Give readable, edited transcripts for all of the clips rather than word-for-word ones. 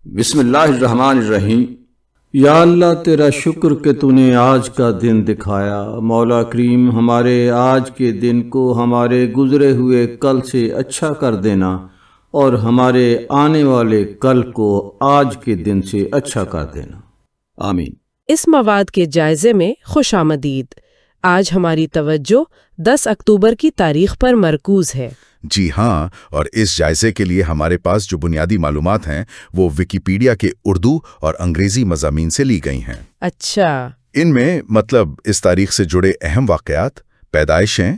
بسم اللہ الرحمن الرحیم۔ یا اللہ تیرا شکر کہ تو نے آج کا دن دکھایا۔ مولا کریم ہمارے آج کے دن کو ہمارے گزرے ہوئے کل سے اچھا کر دینا اور ہمارے آنے والے کل کو آج کے دن سے اچھا کر دینا، آمین۔ اس مواد کے جائزے میں خوش آمدید۔ آج ہماری توجہ 10 اکتوبر کی تاریخ پر مرکوز ہے۔ جی ہاں، اور اس جائزے کے لیے ہمارے پاس جو بنیادی معلومات ہیں وہ ویکیپیڈیا کے اردو اور انگریزی مضامین سے لی گئی ہیں۔ اچھا۔ ان میں اس تاریخ سے جڑے اہم واقعات، پیدائشیں،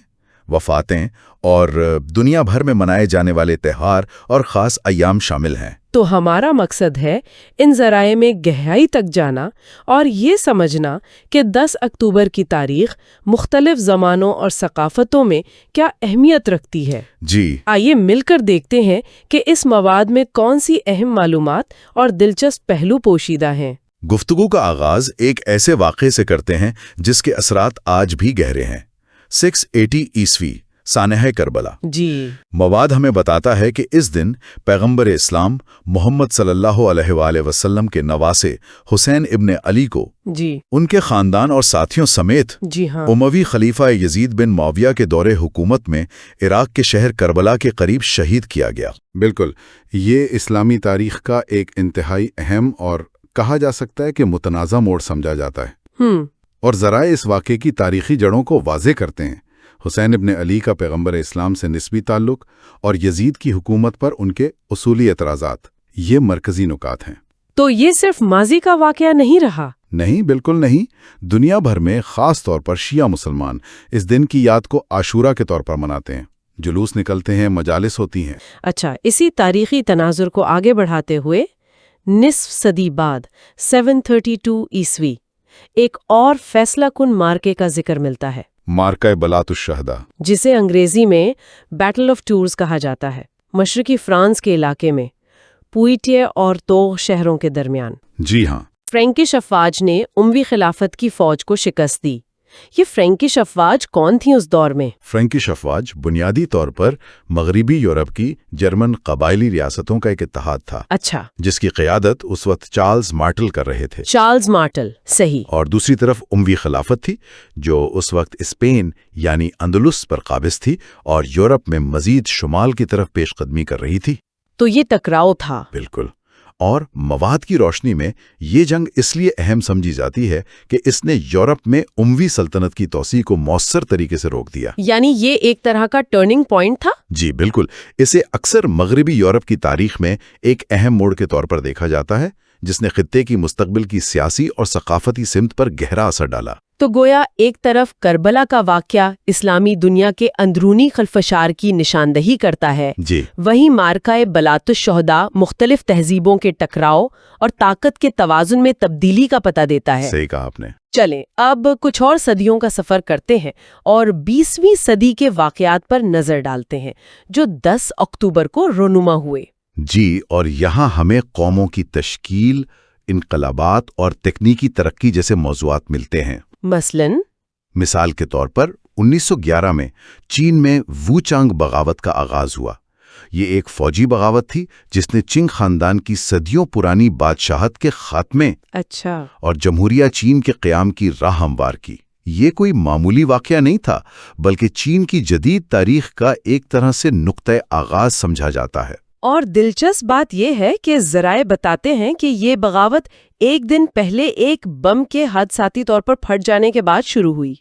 وفاتیں اور دنیا بھر میں منائے جانے والے تہوار اور خاص ایام شامل ہیں۔ تو ہمارا مقصد ہے ان ذرائع میں گہرائی تک جانا اور یہ سمجھنا کہ 10 اکتوبر کی تاریخ مختلف زمانوں اور ثقافتوں میں کیا اہمیت رکھتی ہے۔ جی آئیے مل کر دیکھتے ہیں کہ اس مواد میں کون سی اہم معلومات اور دلچسپ پہلو پوشیدہ ہیں۔ گفتگو کا آغاز ایک ایسے واقعے سے کرتے ہیں جس کے اثرات آج بھی گہرے ہیں۔ 680 عیسوی، سانحہ کربلا۔ جی۔ مواد ہمیں بتاتا ہے کہ اس دن پیغمبر اسلام محمد صلی اللہ علیہ وآلہ وسلم کے نواسے حسین ابن علی کو جی۔ ان کے خاندان اور ساتھیوں سمیت جی ہاں۔ اموی خلیفہ یزید بن معاویہ کے دور حکومت میں عراق کے شہر کربلا کے قریب شہید کیا گیا۔ بالکل، یہ اسلامی تاریخ کا ایک انتہائی اہم اور کہا جا سکتا ہے کہ متنازع موڑ سمجھا جاتا ہے، اور ذرائع اس واقعے کی تاریخی جڑوں کو واضح کرتے ہیں۔ حسین ابن علی کا پیغمبر اسلام سے نسبی تعلق اور یزید کی حکومت پر ان کے اصولی اعتراضات، یہ مرکزی نکات ہیں۔ تو یہ صرف ماضی کا واقعہ نہیں رہا؟ نہیں، بالکل نہیں۔ دنیا بھر میں خاص طور پر شیعہ مسلمان اس دن کی یاد کو عاشورہ کے طور پر مناتے ہیں، جلوس نکلتے ہیں، مجالس ہوتی ہیں۔ اچھا، اسی تاریخی تناظر کو آگے بڑھاتے ہوئے نصف صدی بعد 732 عیسوی ایک اور فیصلہ کن مارکے کا ذکر ملتا ہے، مارکہ بلات الشہداء، جسے جسے انگریزی میں بیٹل آف ٹورز کہا جاتا ہے، مشرقی فرانس کے علاقے میں پوئیٹیے اور توغ شہروں کے درمیان۔ جی ہاں۔ فرینکش افواج نے اموی خلافت کی فوج کو شکست دی۔ یہ فرینکش افواج کون تھیں اس دور میں؟ فرینکش افواج بنیادی طور پر مغربی یورپ کی جرمن قبائلی ریاستوں کا ایک اتحاد تھا، اچھا، جس کی قیادت اس وقت چارلز مارٹل کر رہے تھے، چارلز مارٹل، صحیح۔ اور دوسری طرف اموی خلافت تھی جو اس وقت اسپین یعنی اندلس پر قابض تھی اور یورپ میں مزید شمال کی طرف پیش قدمی کر رہی تھی۔ تو یہ ٹکراؤ تھا۔ بالکل، اور مواد کی روشنی میں یہ جنگ اس لیے اہم سمجھی جاتی ہے کہ اس نے یورپ میں اموی سلطنت کی توسیع کو مؤثر طریقے سے روک دیا۔ یعنی یہ ایک طرح کا ٹرننگ پوائنٹ تھا؟ جی بالکل، اسے اکثر مغربی یورپ کی تاریخ میں ایک اہم موڑ کے طور پر دیکھا جاتا ہے جس نے خطے کی مستقبل کی سیاسی اور ثقافتی سمت پر گہرا اثر ڈالا۔ تو گویا ایک طرف کربلا کا واقعہ اسلامی دنیا کے اندرونی خلفشار کی نشاندہی کرتا ہے، جی، وہیں مارکہ بلات الشہداء مختلف تہذیبوں کے ٹکراؤ اور طاقت کے توازن میں تبدیلی کا پتہ دیتا ہے۔ صحیح کہا آپ نے۔ چلیں اب کچھ اور صدیوں کا سفر کرتے ہیں اور 20ویں صدی کے واقعات پر نظر ڈالتے ہیں جو 10 اکتوبر کو رونما ہوئے۔ جی، اور یہاں ہمیں قوموں کی تشکیل، انقلابات اور تکنیکی ترقی جیسے موضوعات ملتے ہیں۔ مثال کے طور پر 1911 میں چین میں وو چانگ بغاوت کا آغاز ہوا۔ یہ ایک فوجی بغاوت تھی جس نے چنگ خاندان کی صدیوں پرانی بادشاہت کے خاتمے اچھا، اور جمہوریہ چین کے قیام کی راہ ہموار کی۔ یہ کوئی معمولی واقعہ نہیں تھا بلکہ چین کی جدید تاریخ کا ایک طرح سے نقطۂ آغاز سمجھا جاتا ہے۔ اور دلچسپ بات یہ ہے کہ ذرائع بتاتے ہیں کہ یہ بغاوت ایک دن پہلے ایک بم کے حادثاتی طور پر پھٹ جانے کے بعد شروع ہوئی۔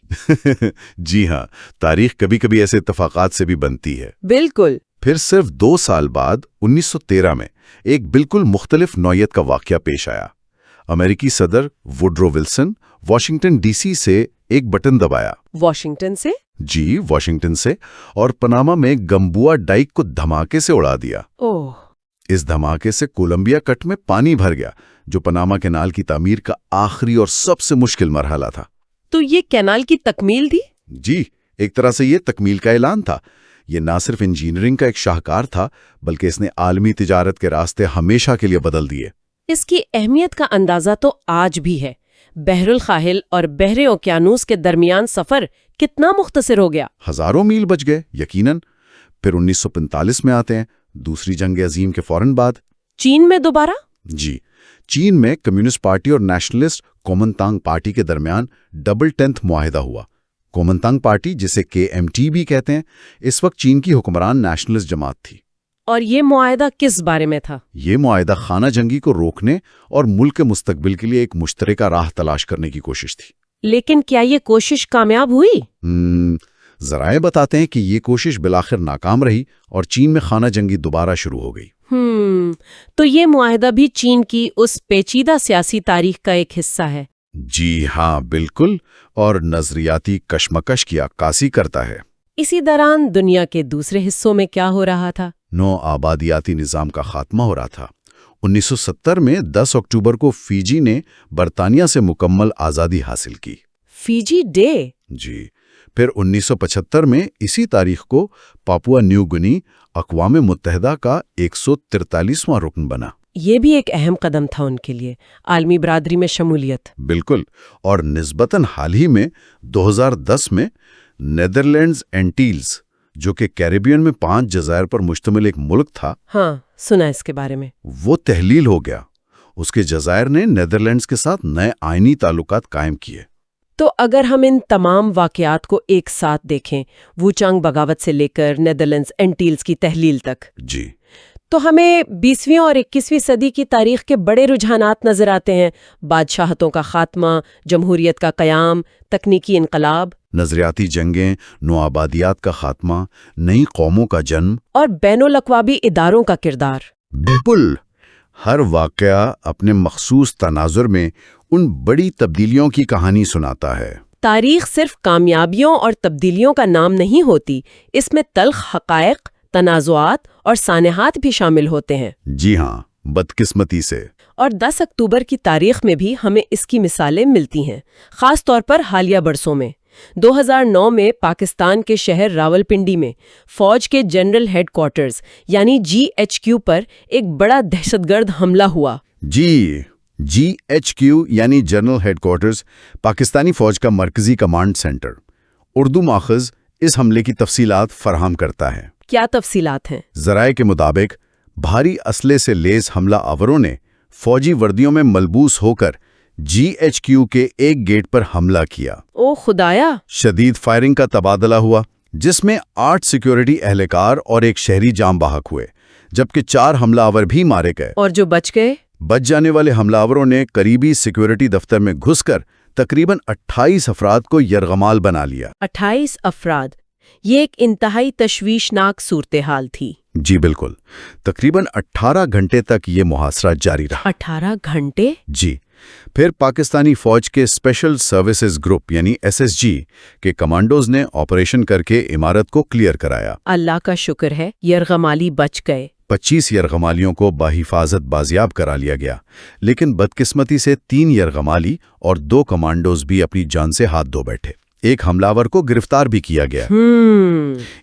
جی ہاں، تاریخ کبھی کبھی ایسے اتفاقات سے بھی بنتی ہے۔ بالکل۔ پھر صرف 2 سال بعد 1913 میں ایک بالکل مختلف نوعیت کا واقعہ پیش آیا۔ امریکی صدر Woodrow Wilson Washington D C سے ایک بٹن دبایا۔ واشنگٹن سے؟ جی، واشنگٹن سے، اور پناما میں گمبوا ڈائیک کو دھماکے سے اڑا دیا۔ اوہ۔ اس دھماکے سے کولمبیا کٹ میں پانی بھر گیا جو پناما کینال کی تعمیر کا آخری اور سب سے مشکل مرحلہ تھا۔ تو یہ کینال کی تکمیل تھی؟ جی، ایک طرح سے یہ تکمیل کا اعلان تھا۔ یہ نہ صرف انجینئرنگ کا ایک شاہکار تھا بلکہ اس نے عالمی تجارت کے راستے ہمیشہ کے لیے بدل دیے۔ اس کی اہمیت کا اندازہ تو آج بھی ہے۔ بحر الکاہل اور بحر اوقیانوس کے درمیان سفر کتنا مختصر ہو گیا۔ ہزاروں میل بچ گئے، یقیناً۔ پھر 1945 میں آتے ہیں، دوسری جنگ عظیم کے فوراً بعد۔ چین میں دوبارہ؟ جی، چین میں کمیونسٹ پارٹی اور نیشنلسٹ کومنتانگ پارٹی کے درمیان ڈبل 10th معاہدہ ہوا۔ کومنتانگ پارٹی، جسے KMT بھی کہتے ہیں، اس وقت چین کی حکمران نیشنلسٹ جماعت تھی۔ اور یہ معاہدہ کس بارے میں تھا؟ یہ معاہدہ خانہ جنگی کو روکنے اور ملک کے مستقبل کے لیے ایک مشترکہ راہ تلاش کرنے کی کوشش تھی۔ لیکن کیا یہ کوشش کامیاب ہوئی؟ ذرائع بتاتے ہیں کہ یہ کوشش بالآخر ناکام رہی اور چین میں خانہ جنگی دوبارہ شروع ہو گئی۔ تو یہ معاہدہ بھی چین کی اس پیچیدہ سیاسی تاریخ کا ایک حصہ ہے۔ جی ہاں، بالکل، اور نظریاتی کشمکش کی عکاسی کرتا ہے۔ اسی دوران دنیا کے دوسرے حصوں میں کیا ہو رہا تھا؟ نو آبادیاتی نظام کا خاتمہ ہو رہا تھا۔ 1970 میں 10 اکتوبر کو فیجی نے برطانیہ سے مکمل آزادی حاصل کی۔ Fiji day? جی، پھر 1975 میں اسی تاریخ کو پاپوا نیو گنی اقوام متحدہ کا 143واں رکن بنا۔ یہ بھی ایک اہم قدم تھا ان کے لیے، عالمی برادری میں شمولیت۔ بالکل، اور نسبتاً حال ہی میں 2010 میں نیدرلینڈز اینٹیلز، جو کہ کیریبین میں 5 جزائر پر مشتمل ایک ملک تھا، ہاں، سنا اس کے بارے میں۔ وہ تحلیل ہو گیا۔ اس کے جزائر نے نیدرلینڈز کے ساتھ نئے آئینی تعلقات قائم کیے۔ تو اگر ہم ان تمام واقعات کو ایک ساتھ دیکھیں، ووچانگ بغاوت سے لے کر نیدرلینڈز اینٹیلز کی تحلیل تک، جی، تو ہمیں 20ویں اور 21ویں صدی کی تاریخ کے بڑے رجحانات نظر آتے ہیں۔ بادشاہتوں کا خاتمہ، جمہوریت کا قیام، تکنیکی انقلاب، نظریاتی جنگیں، نوآبادیات کا خاتمہ، نئی قوموں کا جنم، اور بین الاقوامی اداروں کا کردار۔ بالکل، ہر واقعہ اپنے مخصوص تناظر میں ان بڑی تبدیلیوں کی کہانی سناتا ہے۔ تاریخ صرف کامیابیوں اور تبدیلیوں کا نام نہیں ہوتی، اس میں تلخ حقائق، تنازعات اور سانحات بھی شامل ہوتے ہیں۔ جی ہاں، بدقسمتی سے۔ اور 10 اکتوبر کی تاریخ میں بھی ہمیں اس کی مثالیں ملتی ہیں، خاص طور پر حالیہ برسوں میں۔ 2009 میں پاکستان کے شہر راولپنڈی میں فوج کے جنرل ہیڈ کوارٹرز یعنی GHQ پر ایک بڑا دہشت گرد حملہ ہوا۔ جی، GHQ یعنی جنرل ہیڈ کوارٹرز، پاکستانی فوج کا مرکزی کمانڈ سینٹر۔ اردو ماخذ اس حملے کی تفصیلات فراہم کرتا ہے۔ کیا تفصیلات ہیں؟ ذرائع کے مطابق بھاری اسلحے سے لیس حملہ آوروں نے فوجی وردیوں میں ملبوس ہو کر GHQ کے ایک گیٹ پر حملہ کیا۔ او خدایا! شدید فائرنگ کا تبادلہ ہوا، جس میں 8 سیکیورٹی اہلکار اور ایک شہری جاں بحق ہوئے، جبکہ 4 حملہ آور بھی مارے گئے۔ اور جو بچ گئے؟ بچ جانے والے حملہ آوروں نے قریبی سیکیورٹی دفتر میں گھس کر تقریباً 28 افراد کو یرغمال بنا لیا۔ 28 افراد، یہ ایک انتہائی تشویشناک صورتحال تھی۔ جی بالکل، تقریباً 18 گھنٹے تک یہ محاصرہ جاری رہا۔ 18 گھنٹے؟ جی، پھر پاکستانی فوج کے اسپیشل سروسز گروپ یعنی SSG کے کمانڈوز نے آپریشن کر کے عمارت کو کلیئر کرایا۔ اللہ کا شکر ہے یرغمالی بچ گئے۔ 25 یرغمالیوں کو بحفاظت بازیاب کرا لیا گیا، لیکن بدقسمتی سے 3 یرغمالی اور 2 کمانڈوز بھی اپنی جان سے ہاتھ دھو بیٹھے۔ ایک حملہ آور کو گرفتار بھی کیا گیا۔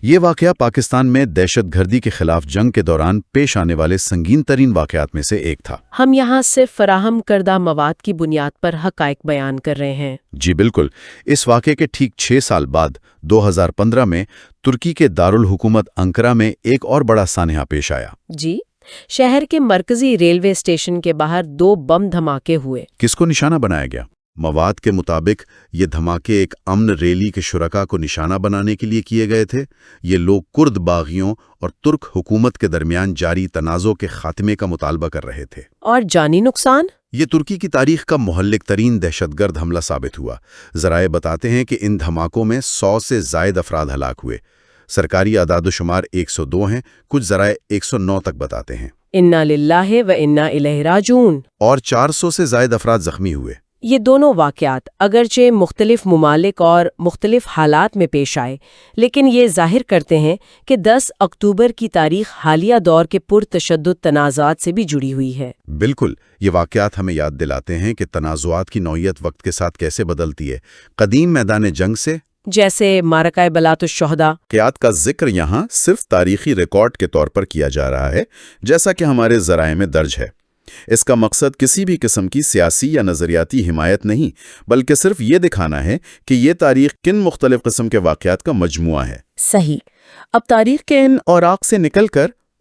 یہ واقعہ پاکستان میں دہشت گردی کے خلاف جنگ کے دوران پیش آنے والے سنگین ترین واقعات میں سے ایک تھا۔ ہم یہاں سے فراہم کردہ مواد کی بنیاد پر حقائق بیان کر رہے ہیں۔ جی بالکل، اس واقعے کے ٹھیک 6 سال بعد 2015 میں ترکی کے دارالحکومت انقرہ میں ایک اور بڑا سانحہ پیش آیا۔ جی، شہر کے مرکزی ریلوے اسٹیشن کے باہر 2 بم دھماکے ہوئے۔ کس کو نشانہ بنایا گیا؟ مواد کے مطابق یہ دھماکے ایک امن ریلی کے شرکاء کو نشانہ بنانے کے لیے کیے گئے تھے۔ یہ لوگ کرد باغیوں اور ترک حکومت کے درمیان جاری تنازع کے خاتمے کا مطالبہ کر رہے تھے۔ اور جانی نقصان؟ یہ ترکی کی تاریخ کا مہلک ترین دہشت گرد حملہ ثابت ہوا۔ ذرائع بتاتے ہیں کہ ان دھماکوں میں 100 سے زائد افراد ہلاک ہوئے۔ سرکاری اعداد و شمار 102 ہیں، کچھ ذرائع 109 تک بتاتے ہیں۔ انا للہ و انا الیہ راجعون۔ اور 400 سے زائد افراد زخمی ہوئے۔ یہ دونوں واقعات اگرچہ مختلف ممالک اور مختلف حالات میں پیش آئے، لیکن یہ ظاہر کرتے ہیں کہ 10 اکتوبر کی تاریخ حالیہ دور کے پرتشدد تنازعات سے بھی جڑی ہوئی ہے۔ بالکل، یہ واقعات ہمیں یاد دلاتے ہیں کہ تنازعات کی نوعیت وقت کے ساتھ کیسے بدلتی ہے۔ قدیم میدان جنگ سے، جیسے معرکہ بلات الشہداء، واقعات کا ذکر یہاں صرف تاریخی ریکارڈ کے طور پر کیا جا رہا ہے، جیسا کہ ہمارے ذرائع میں درج ہے۔ اس کا مقصد کسی بھی قسم کی سیاسی یا نظریاتی حمایت نہیں، بلکہ صرف یہ دکھانا ہے کہ یہ تاریخ کن مختلف قسم کے واقعات کا مجموعہ ہے۔ صحیح۔ اب تاریخ کے ان اوراق سے نکل کر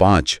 5।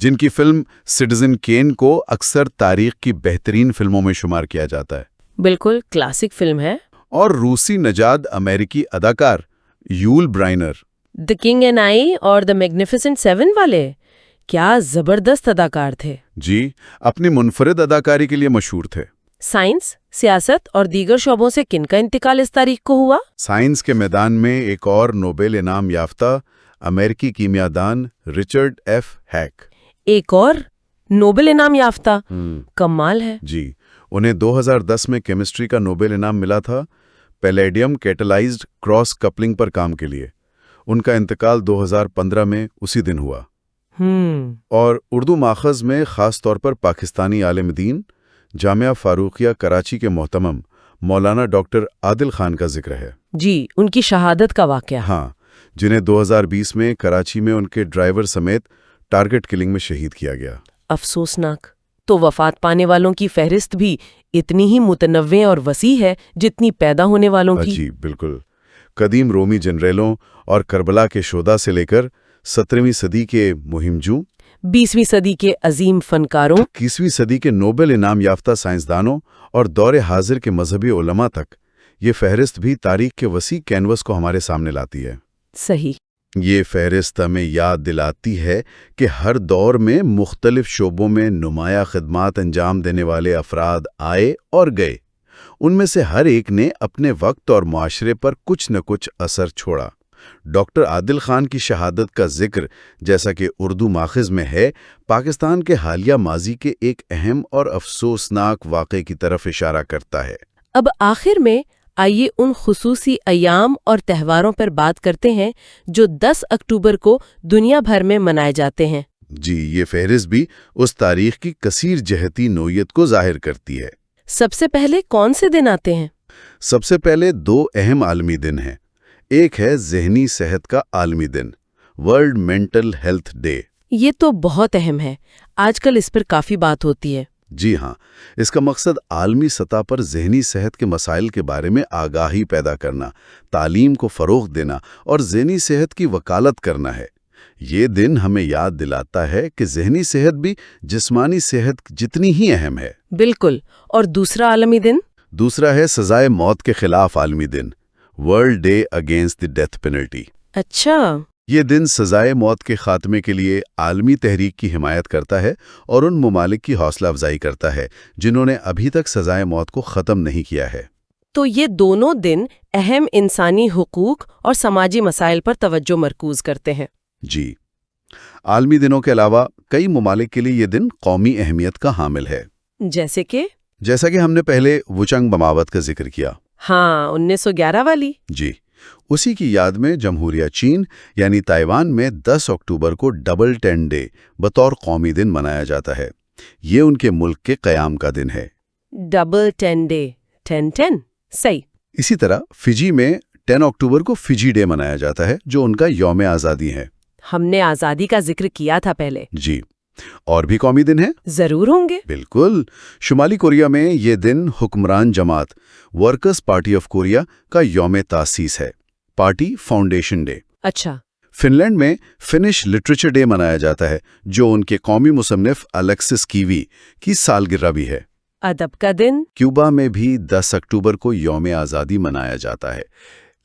جن کی فلم سٹیزن کین کو اکثر تاریخ کی بہترین فلموں میں شمار کیا جاتا ہے۔ بالکل کلاسک فلم ہے۔ اور روسی نژاد امریکی اداکار Yul Brynner, The King and I اور دی میگنیفیسنٹ سیون والے کیا زبردست اداکار تھے۔ جی، اپنی منفرد اداکاری کے لیے مشہور تھے۔ سائنس، سیاست اور دیگر شعبوں سے کن کا انتقال اس تاریخ کو ہوا؟ سائنس کے میدان میں ایک اور نوبل انعام یافتہ امریکی کیمیا دان رچرڈ ایف ہیک۔ ایک اور نوبل انعام یافتہ، کمال ہے۔ جی، انہیں 2010 میں کیمسٹری کا نوبل انعام ملا تھا، پیلیڈیم کیٹالائزڈ کراس کپلنگ پر کام کے لیے۔ ان کا انتقال 2015 میں اسی دن ہوا۔ اور اردو ماخذ میں خاص طور پر پاکستانی عالم دین جامعہ فاروقیہ کراچی کے محتمم مولانا ڈاکٹر عادل خان کا ذکر ہے۔ جی، ان کی شہادت کا واقعہ۔ ہاں، جنہیں 2020 میں کراچی میں ان کے ڈرائیور سمیت ٹارگٹ کلنگ میں شہید کیا گیا۔ افسوسناک۔ تو وفات پانے والوں کی فہرست بھی اتنی ہی متنوع اور وسیع ہے جتنی پیدا ہونے والوں کی۔ جی بالکل، قدیم رومی جنریلوں اور کربلا کے شہداء سے لے کر 17ویں صدی کے مہم جو، 20ویں صدی کے عظیم فنکاروں، 21ویں صدی کے نوبل انعام یافتہ سائنسدانوں اور دور حاضر کے مذہبی علماء تک، یہ فہرست بھی تاریخ کے وسیع کینوس کو ہمارے سامنے لاتی ہے۔ صحیح۔ یہ فہرست ہمیں یاد دلاتی ہے کہ ہر دور میں مختلف شعبوں میں نمایاں خدمات انجام دینے والے افراد آئے اور گئے۔ ان میں سے ہر ایک نے اپنے وقت اور معاشرے پر کچھ نہ کچھ اثر چھوڑا۔ ڈاکٹر عادل خان کی شہادت کا ذکر، جیسا کہ اردو ماخذ میں ہے، پاکستان کے حالیہ ماضی کے ایک اہم اور افسوسناک واقعے کی طرف اشارہ کرتا ہے۔ اب آخر میں آئیے ان خصوصی ایام اور تہواروں پر بات کرتے ہیں جو 10 اکتوبر کو دنیا بھر میں منائے جاتے ہیں۔ جی، یہ فہرست بھی اس تاریخ کی کثیر جہتی نوعیت کو ظاہر کرتی ہے۔ سب سے پہلے کون سے دن آتے ہیں؟ سب سے پہلے 2 اہم عالمی دن ہیں۔ ایک ہے ذہنی صحت کا عالمی دن، ورلڈ مینٹل ہیلتھ ڈے۔ یہ تو بہت اہم ہے، آج کل اس پر کافی بات ہوتی ہے۔ جی ہاں، اس کا مقصد عالمی سطح پر ذہنی صحت کے مسائل کے بارے میں آگاہی پیدا کرنا، تعلیم کو فروغ دینا اور ذہنی صحت کی وکالت کرنا ہے۔ یہ دن ہمیں یاد دلاتا ہے کہ ذہنی صحت بھی جسمانی صحت جتنی ہی اہم ہے۔ بالکل۔ اور دوسرا عالمی دن؟ دوسرا ہے سزائے موت کے خلاف عالمی دن، World Day Against the Death Penalty. اچھا۔ یہ دن سزائے موت کے خاتمے کے لیے عالمی تحریک کی حمایت کرتا ہے اور ان ممالک کی حوصلہ افزائی کرتا ہے جنہوں نے ابھی تک سزائے موت کو ختم نہیں کیا ہے۔ تو یہ دونوں دن اہم انسانی حقوق اور سماجی مسائل پر توجہ مرکوز کرتے ہیں۔ جی، عالمی دنوں کے علاوہ کئی ممالک کے لیے یہ دن قومی اہمیت کا حامل ہے۔ جیسا کہ ہم نے پہلے وچنگ بماوت کا ذکر کیا۔ ہاں، 1911 والی۔ جی، اسی کی یاد میں جمہوریہ چین یعنی تائیوان میں 10 اکتوبر کو ڈبل 10 ڈے بطور قومی دن منایا جاتا ہے۔ یہ ان کے ملک کے قیام کا دن ہے۔ ڈبل 10 ڈے، 10-10، صحیح۔ اسی طرح فجی میں 10 اکتوبر کو فجی ڈے منایا جاتا ہے جو ان کا یوم آزادی ہے۔ ہم نے آزادی کا ذکر کیا تھا پہلے۔ جی، اور بھی قومی دن ہیں؟ ضرور ہوں گے۔ بالکل۔ شمالی کوریا میں یہ دن حکمران جماعت ورکرز پارٹی آف کوریا کا یوم تاسیس ہے، پارٹی فاؤنڈیشن ڈے۔ اچھا۔ فن لینڈ میں فنش لٹریچر ڈے منایا جاتا ہے جو ان کے قومی مصنف الیکسس کیوی کی سالگرہ بھی ہے۔ ادب کا دن؟ کیوبا میں بھی 10 اکتوبر کو یوم آزادی منایا جاتا ہے،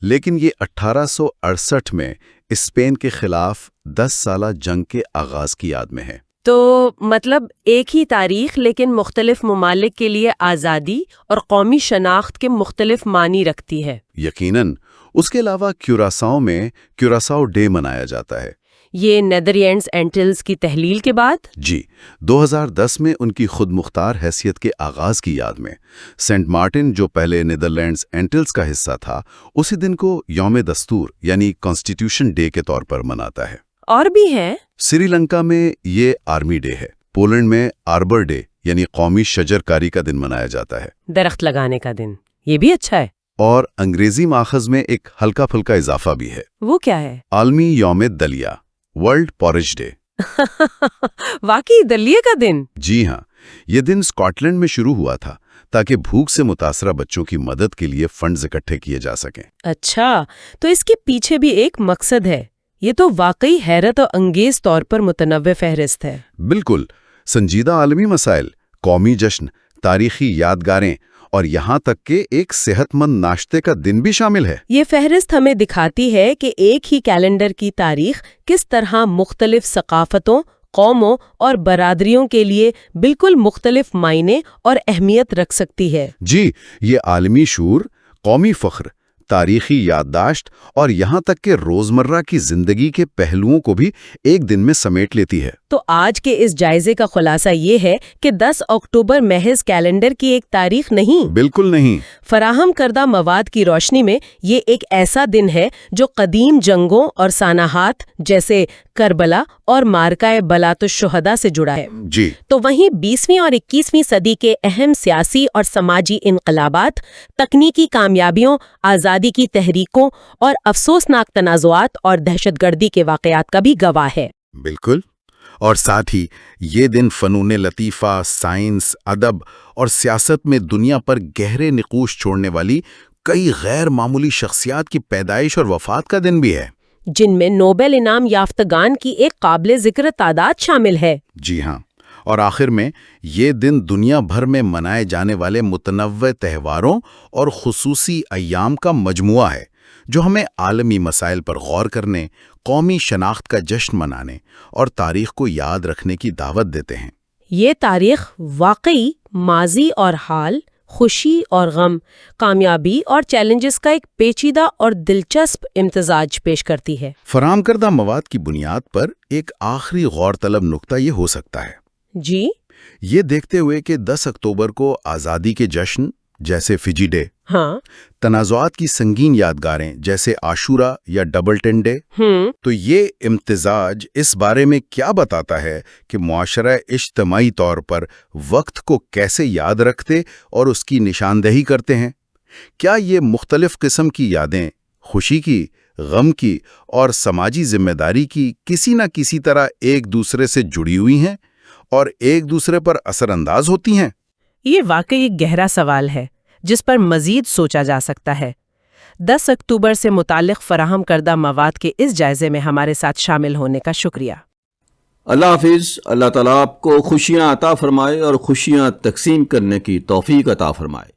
لیکن یہ 1868 میں اسپین کے خلاف 10 سالہ جنگ کے آغاز کی یاد میں ہے۔ تو مطلب ایک ہی تاریخ لیکن مختلف ممالک کے لیے آزادی اور قومی شناخت کے مختلف معنی رکھتی ہے۔ یقیناً۔ اس کے علاوہ کیوراساؤ میں کیوراساؤ ڈے منایا جاتا ہے۔ یہ نیدرلینڈز اینٹلز کی تحلیل کے بعد؟ جی، 2010 میں ان کی خود مختار حیثیت کے آغاز کی یاد میں سینٹ مارٹن، جو پہلے نیدرلینڈز اینٹلز کا حصہ تھا، اسی دن کو یوم دستور یعنی کانسٹیٹیوشن ڈے کے طور پر مناتا ہے۔ اور بھی ہیں؟ سری لنکا میں یہ آرمی ڈے ہے۔ پولینڈ میں آربر ڈے یعنی قومی شجر کاری کا دن منایا جاتا ہے، درخت لگانے کا دن۔ یہ بھی اچھا ہے۔ اور انگریزی ماخذ میں ایک ہلکا پھلکا اضافہ بھی ہے۔ وہ کیا ہے؟ عالمی یوم دلیا، ورلڈ پورج ڈے۔ واقعی دلیے کا دن؟ جی ہاں، یہ دن اسکاٹ لینڈ میں شروع ہوا تھا تاکہ بھوک سے متاثرہ بچوں کی مدد کے لیے فنڈز اکٹھے کیے جا سکیں۔ اچھا، تو اس کے پیچھے بھی ایک مقصد ہے، یہ تو واقعی حیرت انگیز طور پر متنوع فہرست ہے۔ بالکل، سنجیدہ عالمی مسائل، قومی جشن، تاریخی یادگاریں اور یہاں تک کہ ایک صحت مند ناشتے کا دن بھی شامل ہے۔ یہ فہرست ہمیں دکھاتی ہے کہ ایک ہی کیلنڈر کی تاریخ کس طرح مختلف ثقافتوں، قوموں اور برادریوں کے لیے بالکل مختلف معنی اور اہمیت رکھ سکتی ہے۔ جی، یہ عالمی شعور، قومی فخر، تاریخی یادداشت اور یہاں تک کہ روزمرہ کی زندگی کے پہلوؤں کو بھی ایک دن میں سمیٹ لیتی ہے۔ تو آج کے اس جائزے کا خلاصہ یہ ہے کہ 10 اکتوبر محض کیلنڈر کی ایک تاریخ نہیں، بالکل نہیں۔ فراہم کردہ مواد کی روشنی میں یہ ایک ایسا دن ہے جو قدیم جنگوں اور سانحات جیسے کربلا اور مارکہ بلات الشہداء سے جڑا ہے۔ جی، تو وہیں 20ویں اور 21ویں صدی کے اہم سیاسی اور سماجی انقلابات، تکنیکی کامیابیوں، آزادی کی تحریکوں اور افسوسناک تنازعات اور دہشت گردی کے واقعات کا بھی گواہ ہے۔ بالکل، اور ساتھ ہی یہ دن فنون لطیفہ، سائنس، ادب اور سیاست میں دنیا پر گہرے نقوش چھوڑنے والی کئی غیر معمولی شخصیات کی پیدائش اور وفات کا دن بھی ہے، جن میں نوبل انعام یافتگان کی ایک قابل ذکر تعداد شامل ہے۔ جی ہاں، اور آخر میں یہ دن دنیا بھر میں منائے جانے والے متنوع تہواروں اور خصوصی ایام کا مجموعہ ہے جو ہمیں عالمی مسائل پر غور کرنے، قومی شناخت کا جشن منانے اور تاریخ کو یاد رکھنے کی دعوت دیتے ہیں۔ یہ تاریخ واقعی ماضی اور حال، خوشی اور غم، کامیابی اور چیلنجز کا ایک پیچیدہ اور دلچسپ امتزاج پیش کرتی ہے۔ فراہم کردہ مواد کی بنیاد پر ایک آخری غور طلب نکتہ یہ ہو سکتا ہے، جی، یہ دیکھتے ہوئے کہ 10 اکتوبر کو آزادی کے جشن جیسے فجی ڈے، ہاں، تنازعات کی سنگین یادگاریں جیسے عاشورہ یا ڈبل ٹین ڈے، تو یہ امتزاج اس بارے میں کیا بتاتا ہے کہ معاشرہ اجتماعی طور پر وقت کو کیسے یاد رکھتے اور اس کی نشاندہی کرتے ہیں؟ کیا یہ مختلف قسم کی یادیں خوشی کی، غم کی اور سماجی ذمہ داری کی کسی نہ کسی طرح ایک دوسرے سے جڑی ہوئی ہیں اور ایک دوسرے پر اثر انداز ہوتی ہیں؟ یہ واقعی ایک گہرا سوال ہے جس پر مزید سوچا جا سکتا ہے۔ 10 اکتوبر سے متعلق فراہم کردہ مواد کے اس جائزے میں ہمارے ساتھ شامل ہونے کا شکریہ۔ اللہ حافظ۔ اللہ تعالیٰ آپ کو خوشیاں عطا فرمائے اور خوشیاں تقسیم کرنے کی توفیق عطا فرمائے۔